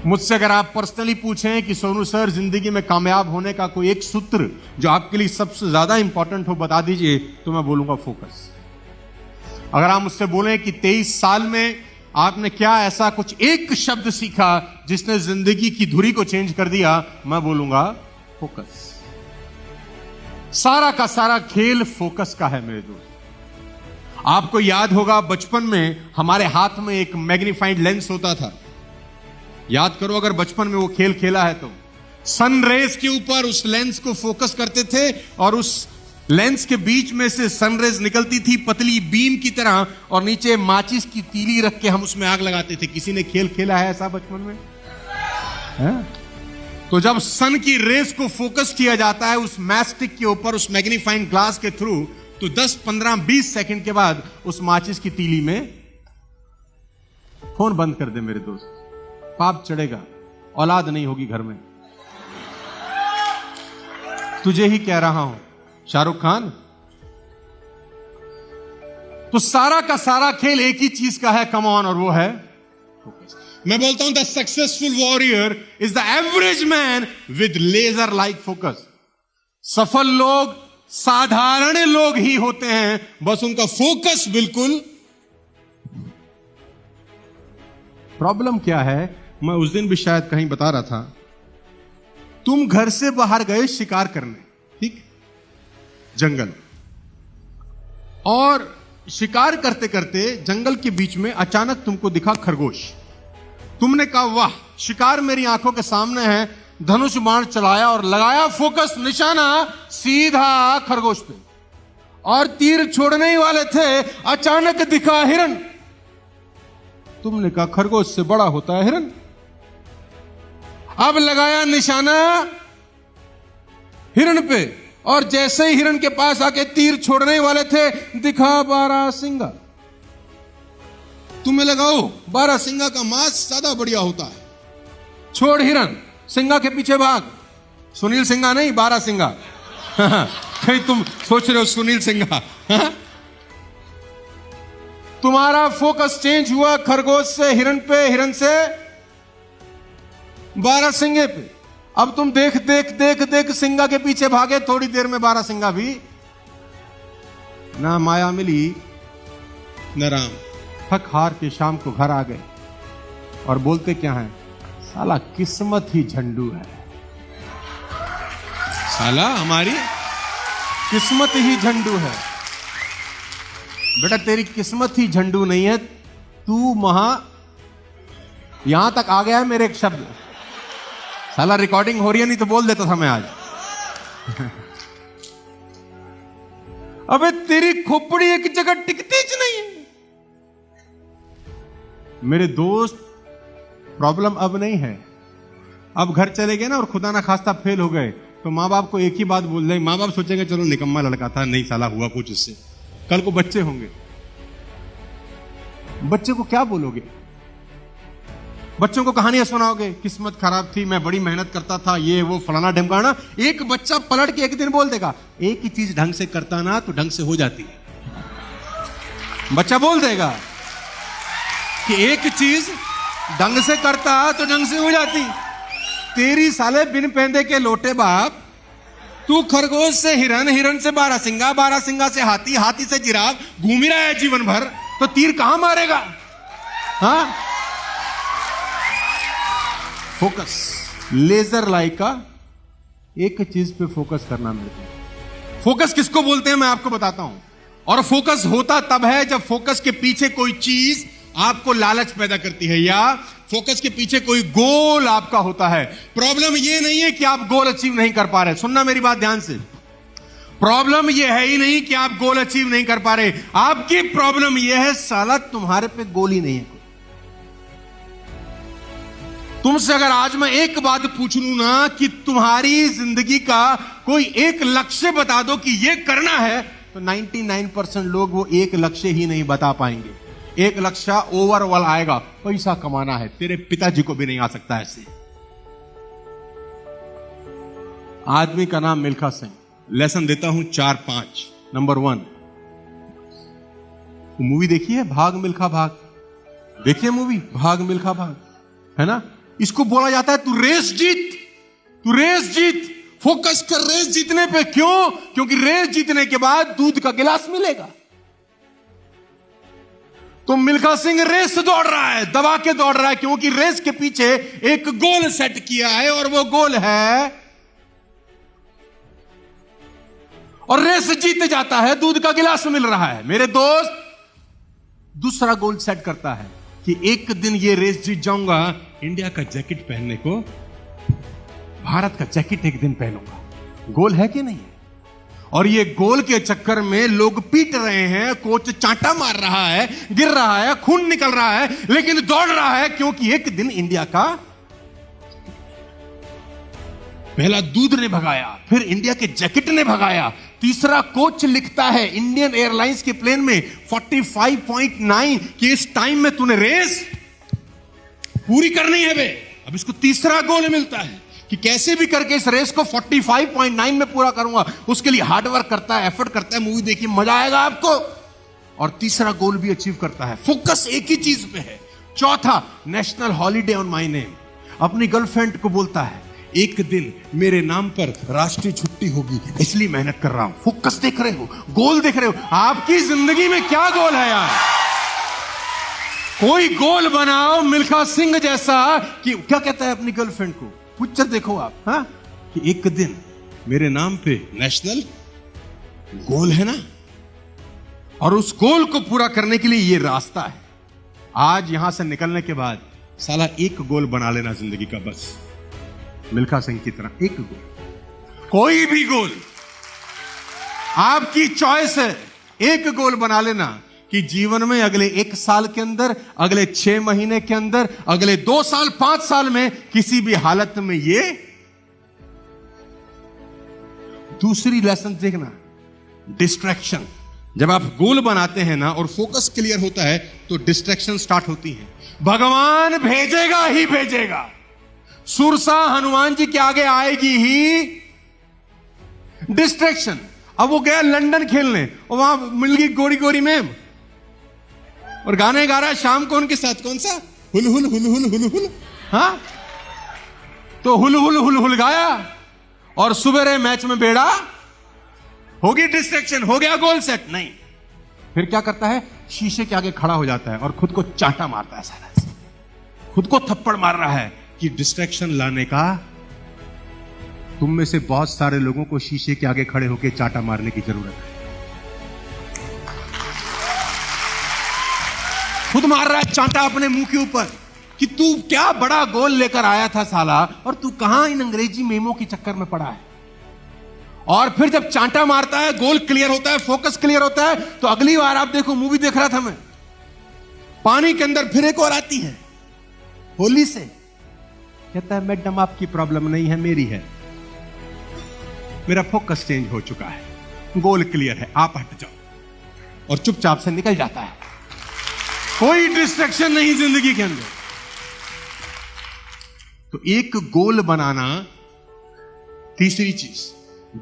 मुझसे अगर आप पर्सनली पूछें कि सोनू सर जिंदगी में कामयाब होने का कोई एक सूत्र जो आपके लिए सबसे ज्यादा इंपॉर्टेंट हो बता दीजिए, तो मैं बोलूंगा फोकस। अगर आप मुझसे बोलें कि 23 साल में आपने क्या ऐसा कुछ एक शब्द सीखा जिसने जिंदगी की धुरी को चेंज कर दिया, मैं बोलूंगा फोकस। सारा का सारा खेल फोकस का है मेरे दोस्त। आपको याद होगा बचपन में हमारे हाथ में एक मैग्नीफाइड लेंस होता था। याद करो अगर बचपन में वो खेल खेला है तो। सन रेज के ऊपर उस लेंस को फोकस करते थे और उस लेंस के बीच में से सनरेज निकलती थी पतली बीम की तरह, और नीचे माचिस की तीली रख के हम उसमें आग लगाते थे। किसी ने खेल खेला है ऐसा बचपन में? तो जब सन की रेस को फोकस किया जाता है उस मैस्टिक के ऊपर, उस मैग्नीफाइंग ग्लास के थ्रू, तो 10, 15, 20 सेकंड के बाद उस माचिस की तीली में फोन बंद कर दे मेरे दोस्त, पाप चढ़ेगा, औलाद नहीं होगी घर में। तुझे ही कह रहा हूं शाहरुख खान। तो सारा का सारा खेल एक ही चीज का है, कम ऑन, और वो है फोकस। मैं बोलता हूं the successful warrior is the average man with laser like focus. सफल लोग साधारण लोग ही होते हैं, बस उनका फोकस बिल्कुल। प्रॉब्लम क्या है, मैं उस दिन भी शायद कहीं बता रहा था, तुम घर से बाहर गए शिकार करने, ठीक, जंगल, और शिकार करते करते जंगल के बीच में अचानक तुमको दिखा खरगोश। तुमने कहा वाह, शिकार मेरी आंखों के सामने है, धनुष बाण चलाया और लगाया फोकस, निशाना सीधा खरगोश पे, और तीर छोड़ने ही वाले थे, अचानक दिखा हिरन। तुमने कहा खरगोश से बड़ा होता है हिरन। अब लगाया निशाना हिरन पे, और जैसे ही हिरन के पास आके तीर छोड़ने वाले थे, दिखा बारहसिंगा। तुम्हें लगाओ बारहसिंगा का मांस ज्यादा बढ़िया होता है, छोड़ हिरन, सिंगा के पीछे भाग। सुनील सिंगा नहीं, बारहसिंगा। कहीं तुम सोच रहे हो सुनील सिंगा। तुम्हारा फोकस चेंज हुआ खरगोश से हिरन पे, हिरन से बारहसिंगे पे। अब तुम देख देख देख देख सिंगा के पीछे भागे, थोड़ी देर में बारहसिंगा भी ना माया मिली न राम। थक हार के शाम को घर आ गए और बोलते क्या है, साला किस्मत ही झंडू है, साला हमारी किस्मत ही झंडू है। बेटा तेरी किस्मत ही झंडू नहीं है, तू यहां तक आ गया है मेरे एक शब्द। साला रिकॉर्डिंग हो रही है, नहीं तो बोल देता था मैं आज। अबे तेरी खोपड़ी एक जगह टिकती ज नहीं है मेरे दोस्त। प्रॉब्लम अब नहीं है, अब घर चले गए ना और खुदा ना खास्ता फेल हो गए, तो माँ बाप को एक ही बात बोल रहे। माँ बाप सोचेंगे चलो निकम्मा लड़का था, नहीं साला हुआ कुछ इससे। कल को बच्चे होंगे, बच्चे को क्या बोलोगे? बच्चों को कहानियां सुनाओगे, किस्मत खराब थी, मैं बड़ी मेहनत करता था, ये वो फलाना ढिमकाना। एक बच्चा पलट के एक दिन बोल देगा, एक ही चीज ढंग से करता ना तो ढंग से हो जाती है। बच्चा बोल देगा कि एक चीज ढंग से करता तो ढंग से हो जाती। तेरी साले बिन पहनदे के लोटे बाप, तू खरगोश से हिरन, हिरन से बारहसिंगा, बारहसिंगा से हाथी, हाथी से जिराफ, घूम ही रहा है जीवन भर, तो तीर कहां मारेगा? हाँ, फोकस, लेजर लाइक का एक चीज पे फोकस करना मिलता है। फोकस किसको बोलते हैं मैं आपको बताता हूं। और फोकस होता तब है जब फोकस के पीछे कोई चीज आपको लालच पैदा करती है, या फोकस के पीछे कोई गोल आपका होता है। प्रॉब्लम यह नहीं है कि आप गोल अचीव नहीं कर पा रहे, सुनना मेरी बात ध्यान से। प्रॉब्लम यह है ही नहीं कि आप गोल अचीव नहीं कर पा रहे, आपकी प्रॉब्लम यह है साला तुम्हारे पे गोल ही नहीं है। तुमसे अगर आज मैं एक बात पूछ लूं ना कि तुम्हारी जिंदगी का कोई एक लक्ष्य बता दो कि यह करना है, तो 99% लोग वो एक लक्ष्य ही नहीं बता पाएंगे। एक लक्ष्य ओवरऑल आएगा, पैसा कमाना है। तेरे पिताजी को भी नहीं आ सकता ऐसे। आदमी का नाम मिल्खा सिंह। लेसन देता हूं 4-5। नंबर 1, मूवी देखी है भाग मिल्खा भाग? देखिए मूवी भाग मिल्खा भाग, है ना? इसको बोला जाता है तू रेस जीत, तू रेस जीत, फोकस कर रेस जीतने पे। क्यों? क्योंकि रेस जीतने के बाद दूध का गिलास मिलेगा। तो मिल्खा सिंह रेस दौड़ रहा है, दबा के दौड़ रहा है, क्योंकि रेस के पीछे एक गोल सेट किया है और वो गोल है, और रेस जीत जाता है, दूध का गिलास मिल रहा है। मेरे दोस्त, दूसरा गोल सेट करता है कि एक दिन ये रेस जीत जाऊंगा, इंडिया का जैकेट पहनने को, भारत का जैकेट एक दिन पहनूंगा। गोल है कि नहीं है? और ये गोल के चक्कर में लोग पीट रहे हैं, कोच चांटा मार रहा है, गिर रहा है, खून निकल रहा है, लेकिन दौड़ रहा है, क्योंकि एक दिन इंडिया का पहला दूध ने भगाया, फिर इंडिया के जैकेट ने भगाया। तीसरा कोच लिखता है इंडियन एयरलाइंस के प्लेन में 45.9 कि इस टाइम में तूने रेस पूरी करनी है बे। अब इसको तीसरा गोल मिलता है कि कैसे भी करके इस रेस को 45.9 में पूरा करूंगा। उसके लिए हार्डवर्क करता है, एफर्ट करता है। मूवी देखिए, मजा आएगा आपको। और तीसरा गोल भी अचीव करता है। फोकस एक ही चीज पे है। चौथा, national holiday on my name. अपनी गर्लफ्रेंड को बोलता है एक दिन मेरे नाम पर राष्ट्रीय छुट्टी होगी, इसलिए मेहनत कर रहा हूं। फोकस देख रहे हो, गोल देख रहे हो। आपकी जिंदगी में क्या गोल है यार? कोई गोल बनाओ मिल्खा सिंह जैसा कि क्या कहता है अपनी गर्लफ्रेंड को, पिक्चर देखो आप, हाँ, कि एक दिन मेरे नाम पे नेशनल गोल है ना, और उस गोल को पूरा करने के लिए ये रास्ता है। आज यहां से निकलने के बाद साला एक गोल बना लेना जिंदगी का, बस मिल्खा सिंह की तरह एक गोल, कोई भी गोल आपकी चॉइस है। एक गोल बना लेना कि जीवन में अगले 1 साल के अंदर, अगले 6 महीने के अंदर, अगले 2 साल 5 साल में किसी भी हालत में ये। दूसरी लेसन देखना, डिस्ट्रैक्शन। जब आप गोल बनाते हैं ना और फोकस क्लियर होता है तो डिस्ट्रैक्शन स्टार्ट होती है। भगवान भेजेगा ही भेजेगा। सुरसा हनुमान जी के आगे आएगी ही डिस्ट्रैक्शन। अब वो गया लंदन खेलने और वहां मिल गई गोरी गोरी मैम और गाने गा रहा है शाम को उनके साथ। कौन सा? हुल हुल हुल हुल हुल हुल, हाँ, तो हुल हुल हुल हुल गाया और सुबह मैच में बेड़ा होगी, डिस्ट्रैक्शन हो गया, गोल सेट नहीं। फिर क्या करता है? शीशे के आगे खड़ा हो जाता है और खुद को चांटा मारता है, सारा खुद को थप्पड़ मार रहा है कि डिस्ट्रैक्शन लाने का। तुम में से बहुत सारे लोगों को शीशे के आगे खड़े होकर चांटा मारने की जरूरत है। खुद मार रहा है चांटा अपने मुंह के ऊपर कि तू क्या बड़ा गोल लेकर आया था साला, और तू कहां इन अंग्रेजी मेमों के चक्कर में पड़ा है। और फिर जब चांटा मारता है, गोल क्लियर होता है, फोकस क्लियर होता है, तो अगली बार आप देखो, मूवी देख रहा था मैं, पानी के अंदर फिर एक और आती है होली से, कहता है मैडम आपकी प्रॉब्लम नहीं है, मेरी है। मेरा फोकस चेंज हो चुका है, गोल क्लियर है, आप हट जाओ, और चुपचाप से निकल जाता है। कोई डिस्ट्रैक्शन नहीं जिंदगी के अंदर। तो एक गोल बनाना। तीसरी चीज,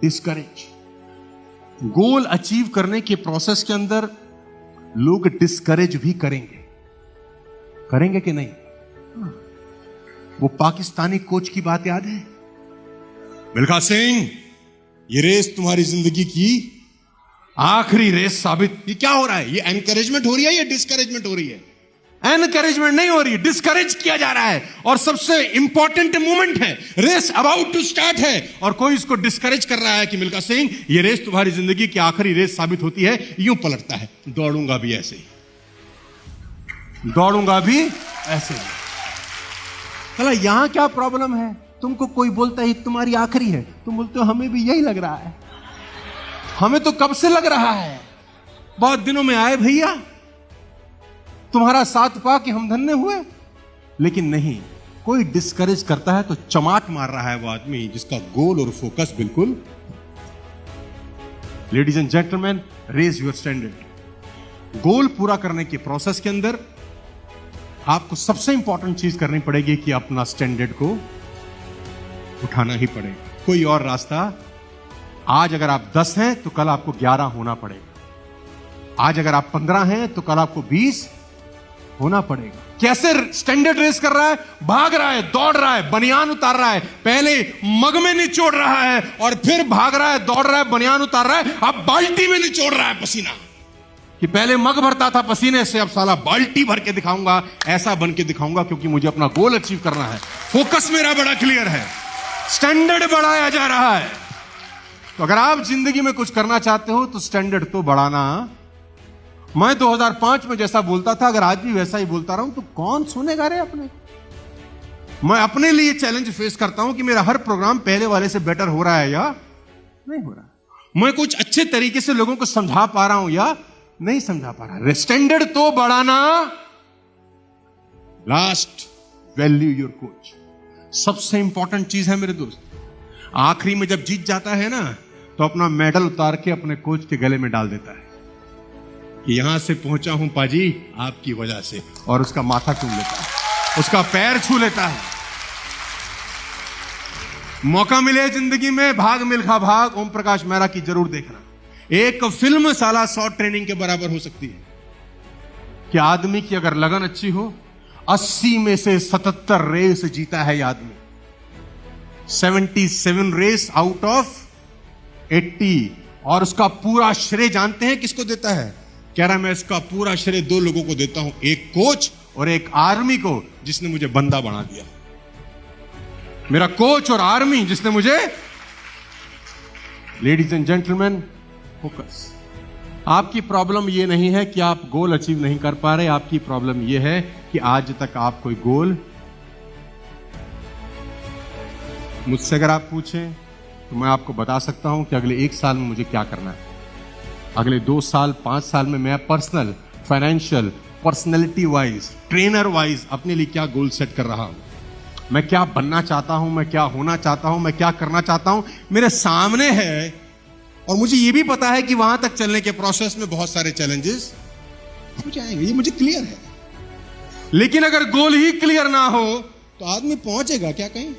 डिस्करेज। गोल अचीव करने के प्रोसेस के अंदर लोग डिस्करेज भी करेंगे, करेंगे कि नहीं? वो पाकिस्तानी कोच की बात याद है? मिल्खा सिंह, ये रेस तुम्हारी जिंदगी की आखिरी रेस साबित। ये क्या हो रहा है? ये एनकरेजमेंट हो रही है या डिस्करेजमेंट हो रही है? एनकरेजमेंट नहीं हो रही है, डिस्करेज किया जा रहा है। और सबसे इंपॉर्टेंट मोमेंट है, रेस अबाउट टू स्टार्ट है, और कोई इसको डिस्करेज कर रहा है कि मिल्खा सिंह, ये रेस तुम्हारी जिंदगी की आखिरी रेस साबित होती है। यूं पलटता है, दौड़ूंगा भी ऐसे ही, दौड़ूंगा भी ऐसे ही। चला, यहां क्या प्रॉब्लम है? तुमको कोई बोलता है तुम्हारी आखिरी है, तुम बोलते हो हमें भी यही लग रहा है, हमें तो कब से लग रहा है, बहुत दिनों में आए भैया, तुम्हारा साथ पा के हम धन्य हुए। लेकिन नहीं, कोई डिस्करेज करता है तो चमाट मार रहा है वो आदमी जिसका गोल और फोकस बिल्कुल। Ladies and gentleman, raise your standard. Goal पूरा करने के प्रोसेस के अंदर आपको सबसे इंपॉर्टेंट चीज करनी पड़ेगी कि अपना स्टैंडर्ड को उठाना ही पड़ेगा। कोई और रास्ता? आज अगर आप 10 हैं तो कल आपको 11 होना पड़ेगा। आज अगर आप 15 हैं तो कल आपको 20 होना पड़ेगा। कैसे स्टैंडर्ड रेस कर रहा है, भाग रहा है, दौड़ रहा है, बनियान उतार रहा है, पहले मग में निचोड़ रहा है और फिर भाग रहा है, दौड़ रहा है, बनियान उतार रहा है, अब बाल्टी में निचोड़ रहा है पसीना। कि पहले मग भरता था पसीने से, अब साला बाल्टी भर के दिखाऊंगा, ऐसा बन के दिखाऊंगा, क्योंकि मुझे अपना गोल अचीव करना है। फोकस मेरा बड़ा क्लियर है, स्टैंडर्ड बढ़ाया जा रहा है। तो अगर आप जिंदगी में कुछ करना चाहते हो तो स्टैंडर्ड तो बढ़ाना। मैं 2005 में जैसा बोलता था, अगर आज भी वैसा ही बोलता रहूं तो कौन सुनेगा रे अपने। मैं अपने लिए चैलेंज फेस करता हूं कि मेरा हर प्रोग्राम पहले वाले से बेटर हो रहा है या नहीं हो रहा, मैं कुछ अच्छे तरीके से लोगों को समझा पा रहा हूं या नहीं समझा पा रहा। स्टैंडर्ड तो बढ़ाना। Last, value your coach. सबसे इंपॉर्टेंट चीज है मेरे दोस्त। आखिरी में जब जीत जाता है ना, तो अपना मेडल उतार के अपने कोच के गले में डाल देता है कि यहां से पहुंचा हूं पाजी आपकी वजह से, और उसका माथा चूम लेता है, उसका पैर छू लेता है। मौका मिले जिंदगी में, भाग मिल्खा भाग ओम प्रकाश मेहरा की जरूर देखना। एक फिल्म साला 100 ट्रेनिंग के बराबर हो सकती है। कि आदमी की अगर लगन अच्छी हो, 80 में से 77 रेस जीता है ये आदमी। 77 रेस आउट ऑफ 80। और उसका पूरा श्रेय जानते हैं किसको देता है? कह रहा मैं इसका पूरा श्रेय 2 लोगों को देता हूं, एक कोच और एक आर्मी को, जिसने मुझे बंदा बना दिया। मेरा कोच और आर्मी जिसने मुझे। Ladies and gentleman, focus. आपकी प्रॉब्लम यह नहीं है कि आप गोल अचीव नहीं कर पा रहे, आपकी प्रॉब्लम यह है कि आज तक आप कोई गोल। मुझसे अगर आप पूछें तो मैं आपको बता सकता हूं कि अगले 1 साल में मुझे क्या करना है। अगले 2 साल 5 साल में मैं personal, financial, personality wise, trainer wise अपने लिए क्या गोल सेट कर रहा हूं। मैं क्या बनना चाहता हूं, मैं क्या होना चाहता हूं, मैं क्या करना चाहता हूं, मेरे सामने है। और मुझे यह भी पता है कि वहां तक चलने के प्रोसेस में बहुत सारे चैलेंजेस हो जाएंगे, ये मुझे क्लियर है। लेकिन अगर गोल ही क्लियर ना हो तो आदमी पहुंचेगा क्या कहीं।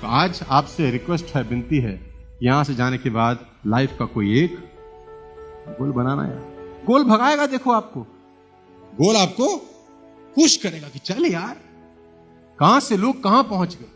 तो आज आपसे रिक्वेस्ट है, विनती है, यहां से जाने के बाद लाइफ का कोई एक गोल बनाना है। गोल भगाएगा, देखो आपको गोल आपको पुश करेगा कि चल यार, कहां से लोग कहां पहुंच गए।